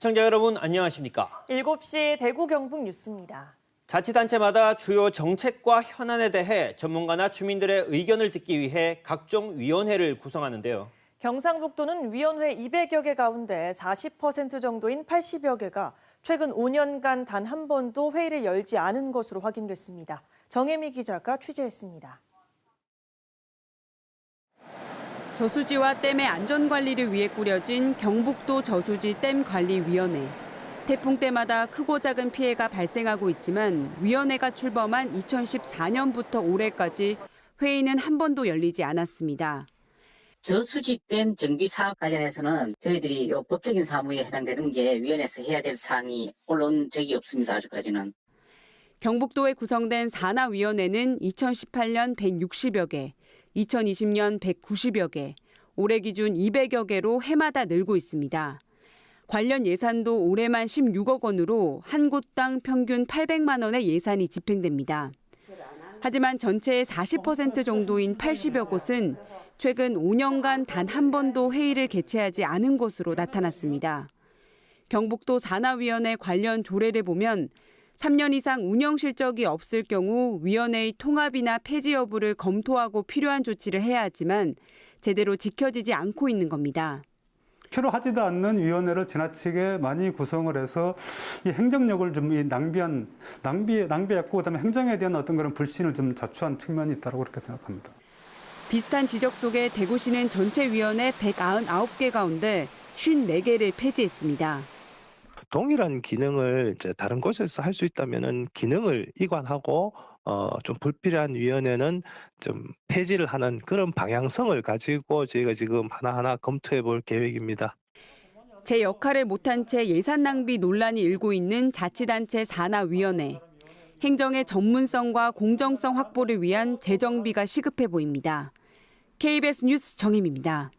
시청자 여러분 안녕하십니까? 7시 대구 경북 뉴스입니다. 자치단체마다 주요 정책과 현안에 대해 전문가나 주민들의 의견을 듣기 위해 각종 위원회를 구성하는데요. 경상북도는 위원회 200여 개 가운데 40% 정도인 80여 개가 최근 5년간 단 한 번도 회의를 열지 않은 것으로 확인됐습니다. 정혜미 기자가 취재했습니다. 저수지와 댐의 안전관리를 위해 꾸려진 경북도 저수지 댐관리위원회. 태풍 때마다 크고 작은 피해가 발생하고 있지만 위원회가 출범한 2014년부터 올해까지 회의는 한 번도 열리지 않았습니다. 저수지댐 정비 사업 관련해서는 저희들이 요 법적인 사무에 해당되는 게 위원회에서 해야 될 사항이 올라온 적이 없습니다. 아직까지는. 경북도에 구성된 산하위원회는 2018년 160여 개, 2020년 190여 개, 올해 기준 200여 개로 해마다 늘고 있습니다. 관련 예산도 올해만 16억 원으로 한 곳당 평균 800만 원의 예산이 집행됩니다. 하지만 전체의 40% 정도인 80여 곳은 최근 5년간 단 한 번도 회의를 개최하지 않은 것으로 나타났습니다. 경북도 산하위원회 관련 조례를 보면 3년 이상 운영 실적이 없을 경우 위원회의 통합이나 폐지 여부를 검토하고 필요한 조치를 해야 하지만 제대로 지켜지지 않고 있는 겁니다. 필요하지도 않는 위원회를 지나치게 많이 구성을 해서 이 행정력을 좀 낭비했고 그다음에 행정에 대한 어떤 그런 불신을 좀 자초한 측면이 있다고 그렇게 생각합니다. 비슷한 지적 속에 대구시는 전체 위원회 199개 가운데 54개를 폐지했습니다. 동일한 기능을 이제 다른 곳에서 할 수 있다면은 기능을 이관하고 좀 불필요한 위원회는 좀 폐지를 하는 그런 방향성을 가지고 저희가 지금 하나하나 검토해 볼 계획입니다. 제 역할을 못한 채 예산 낭비 논란이 일고 있는 자치단체 산하위원회. 행정의 전문성과 공정성 확보를 위한 재정비가 시급해 보입니다. KBS 뉴스 정혜미입니다.